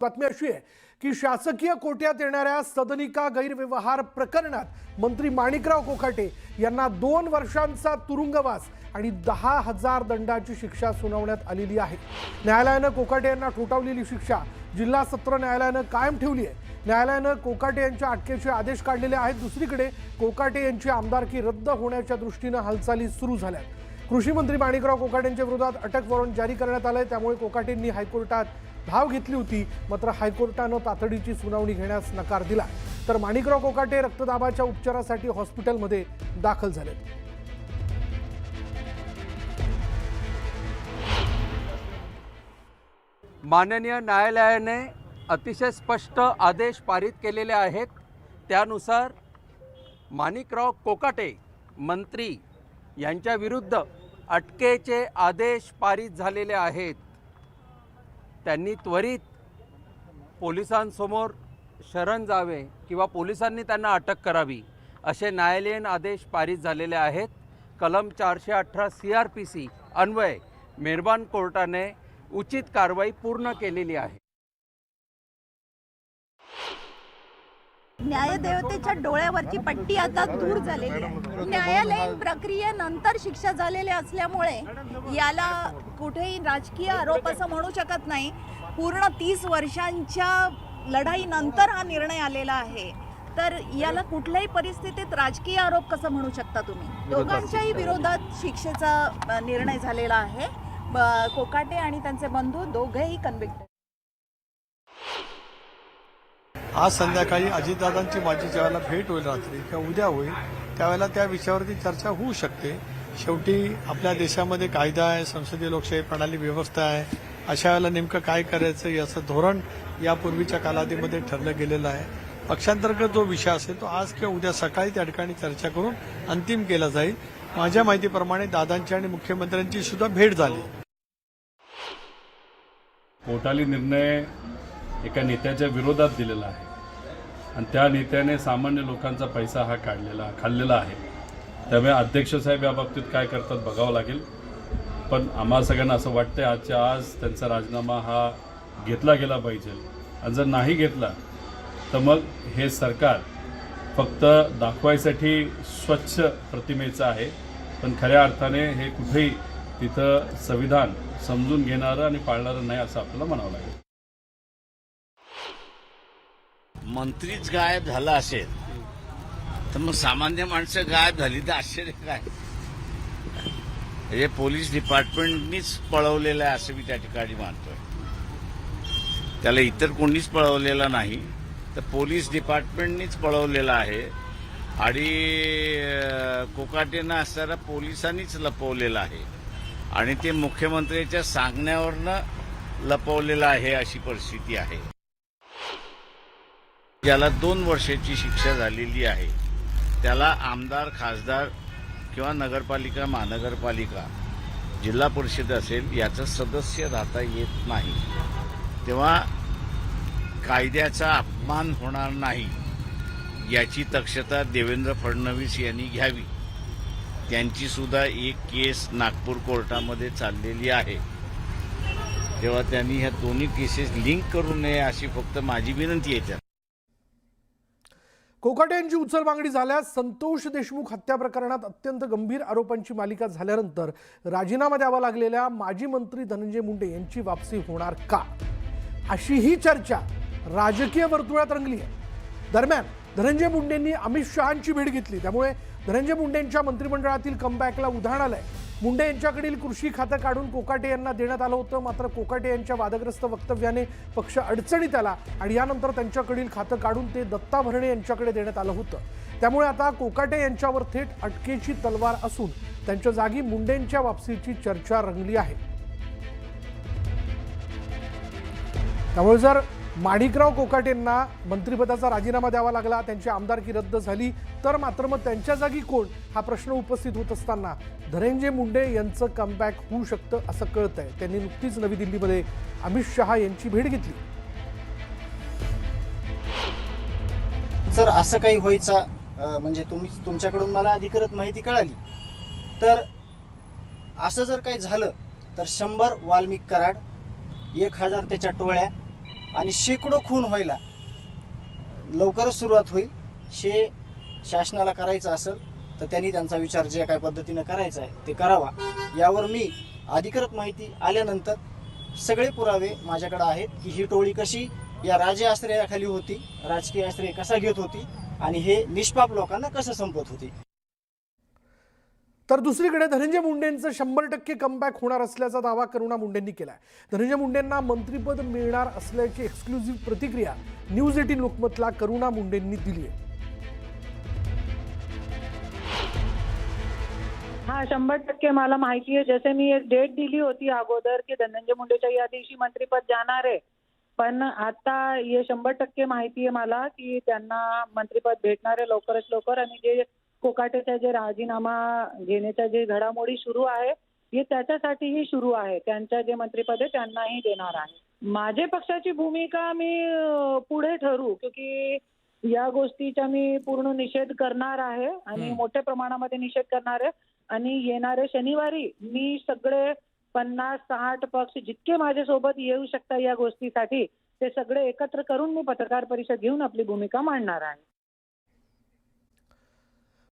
बातमी अशी आहे की शासकीय कोट्यात येणाऱ्या सदनिका गैरव्यवहार प्रकरणात मंत्री माणिकराव कोकाटे यांना 2 वर्षांचा तुरुंगवास आणि 10,000 दंडाची शिक्षा सुनावण्यात आलेली आहे। न्यायालयाने कोकाटे यांना ठोठावलेली शिक्षा जिल्हा सत्र न्यायालयाने कायम ठेवली आहे। न्यायालयाने कोकाटे यांच्या अटकेचे आदेश काढलेले आहेत। दुसरीकडे कोकाटे यांची आमदारकी रद्द होण्याच्या दृष्टीने हालचाली सुरू झाल्यात। कृषी मंत्री माणिकराव कोकाटे यांच्या विरोधात अटक वॉरंट जारी करण्यात आले, त्यामुळे कोकाटेंनी हायकोर्टात धाव घेतली होती, मात्र हायकोर्टाने तातडीची सुनावणी घेण्यास नकार दिला। तर माणिकराव कोकाटे रक्तदाबाच्या उपचारासाठी हॉस्पिटलमध्ये दाखल झाले। माननीय न्यायालयाने अतिशय स्पष्ट आदेश पारित केलेले आहेत। त्यानुसार माणिकराव कोकाटे मंत्री यांच्या विरुद्ध अटकेचे आदेश पारित झालेले आहेत। त्यांनी त्वरित पोलिसांसमोर शरण जावे किंवा पोलिसांनी त्यांना अटक करावी असे न्यायालयीन आदेश पारित झालेले आहेत। कलम 418 CRPC अन्वये मेहरबान कोर्टाने उचित कारवाई पूर्ण केलेली आहे। न्यायदेवतेच्या डोळ्यावरची पट्टी आता दूर झालेली आहे। न्यायालयीन प्रक्रियेनंतर शिक्षा झालेली असल्यामुळे याला कुठेही राजकीय आरोप असं म्हणू शकत नाही। पूर्ण 30 वर्षांच्या लढाईनंतर हा निर्णय आलेला आहे, तर याला कुठल्याही परिस्थितीत राजकीय आरोप कसं म्हणू शकता तुम्ही? दोघांच्याही विरोधात शिक्षेचा निर्णय झालेला आहे। कोकाटे आणि त्यांचे बंधू दोघेही कन्व्हिक्टेड। आज संध्याकाळी अजितदादांची माझी ज्यावेळेला भेट होईल रात्री किंवा उद्या होईल त्यावेळेला त्या विषयावरती चर्चा होऊ शकते। शेवटी आपल्या देशामध्ये कायदा आहे, संसदीय लोकशाही प्रणाली व्यवस्था आहे। अशा वेळेला नेमकं काय करायचं याचं धोरण यापूर्वीच्या कालावधीमध्ये ठरलं गेलेलं आहे। पक्षांतर्गत जो विषय असेल तो आज किंवा उद्या सकाळी त्या ठिकाणी चर्चा करून अंतिम केला जाईल। माझ्या माहितीप्रमाणे दादांची आणि मुख्यमंत्र्यांची सुद्धा भेट झाली। कोर्टाने निर्णय एका नेत्याच्या विरोधात दिलेला आहे आणि त्या नेत्याने सामान्य लोकांचा पैसा हा खाल्लेला आहे। त्यामुळे अध्यक्ष साहेब या बाबतीत काय करतात बघावं लागेल, पण आम्हा सगळ्यांना असं वाटतंय आजच्या आज त्यांचा राजीनामा हा घेतला गेला पाहिजे। आणि जर नाही घेतला तर मग हे सरकार फक्त दाखवायसाठी स्वच्छ प्रतिमेचं आहे, पण खऱ्या अर्थाने हे कुठेही तिथं संविधान समजून घेणारं आणि पाळणारं नाही असं आपल्याला म्हणावं लागेल। मंत्रीच गायब झाला असेल तर मग सामान्य माणसं गायब झाली तर आश्चर्य काय? हे पोलीस डिपार्टमेंटनीच पळवलेलं आहे असं मी त्या ठिकाणी मानतोय। त्याला इतर कोणीच पळवलेला नाही, तर पोलीस डिपार्टमेंटनीच पळवलेलं आहे आणि कोकाटेंना असताना पोलिसांनीच लपवलेलं आहे आणि ते मुख्यमंत्र्यांच्या सांगण्यावरनं लपवलेलं आहे अशी परिस्थिती आहे। ज्याला 2 वर्षाची शिक्षा झालेली आहे त्याला आमदार, खासदार किंवा नगरपालिका, महानगरपालिका, जिल्हा परिषद असेल याचं सदस्य राहता येत नाही। तेव्हा कायद्याचा अपमान होणार नाही याची दक्षता देवेंद्र फडणवीस यांनी घ्यावी। त्यांची सुद्धा एक केस नागपूर कोर्टामध्ये चाललेली आहे, तेव्हा त्यांनी ह्या दोन्ही केसेस लिंक करू नये अशी फक्त माझी विनंती आहे। कोकाटे यांची उचलबांगडी झाल्यास संतोष देशमुख हत्या प्रकरणात अत्यंत गंभीर आरोपांची मालिका झाल्यानंतर राजीनामा द्यावा लागलेल्या माजी मंत्री धनंजय मुंडे यांची वापसी होणार का, अशी ही चर्चा राजकीय वर्तुळात रंगली आहे। दरम्यान धनंजय मुंडेंनी अमित शहांची भेट घेतली, त्यामुळे धनंजय मुंडेंच्या मंत्रिमंडळातील कमबॅकला उधाण आलंय। मुंडे यांच्याकडील कृषी खातं काढून कोकाटे यांना देण्यात आलं होतं, मात्र कोकाटे यांच्या वादग्रस्त वक्तव्याने पक्ष अडचणीत आला आणि यानंतर त्यांच्याकडील खातं काढून ते दत्ता भरणे यांच्याकडे देण्यात आलं होतं। त्यामुळे आता कोकाटे यांच्यावर थेट अटकेची तलवार असून त्यांच्या जागी मुंडेंच्या वापसीची चर्चा रंगली आहे। त्यामुळे जर माणिकराव कोकाटेंना मंत्रिपदाचा राजीनामा द्यावा लागला, त्यांची आमदारकी रद्द झाली, तर मात्र मग त्यांच्या जागी कोण हा प्रश्न उपस्थित होत असताना धनंजय मुंडे यांचं कमबॅक होऊ शकतं असं कळतंय। त्यांनी नुकतीच नवी दिल्लीमध्ये अमित शहा यांची भेट घेतली। जर असं काही व्हायचं म्हणजे तुमच्याकडून मला अधिकृत माहिती कळाली, तर असं जर काही झालं तर 100 वाल्मिक कराड, 1000 त्याच्या टोळ्या आणि शेकडो खून व्हायला लवकरच सुरुवात होईल. शासनाला करायचं असेल तर त्यांनी त्यांचा विचार ज्या काय पद्धतीनं करायचा आहे ते करावा. यावर मी अधिकृत माहिती आल्यानंतर सगळे पुरावे माझ्याकडे आहेत की ही टोळी कशी या राजे आश्रयाखाली होती, राजकीय आश्रय कसा घेत होती आणि हे निष्पाप लोकांना कसं संपत होती. तर दुसरीकडे धनंजय मुंडेंचं 100% कमबॅक होणार असल्याचा दावा करुणा मुंडेंनी केलाय. धनंजय मुंडेंना मंत्रिपद मिळणार असल्याची एक्सक्लुझिव्ह प्रतिक्रिया न्यूज 18 लोकमतला करुणा मुंडेंनी दिली आहे. हा 100% मला माहिती आहे. जसे मी एक डेट दिली होती अगोदर की धनंजय मुंडेच्या या दिवशी मंत्रिपद जाणार आहे, पण आता हे 100% माहिती आहे मला की त्यांना मंत्रिपद भेटणार आहे लवकरच लवकर. आणि जे कोकाटेचा जे राजीनामा घेण्याच्या जे घडामोडी सुरू आहे हे त्याच्यासाठीही सुरू आहे. त्यांच्या जे मंत्रिपद आहे त्यांनाही देणार आहे. माझे पक्षाची भूमिका मी पुढे ठरू, क्योंकि या गोष्टीचा मी पूर्ण निषेध करणार आहे आणि मोठ्या प्रमाणामध्ये निषेध करणार आहे. आणि येणारे शनिवारी मी सगळे 50-60 पक्ष जितके माझ्यासोबत येऊ शकतात या गोष्टीसाठी ते सगळे एकत्र करून मी पत्रकार परिषद घेऊन आपली भूमिका मांडणार आहे.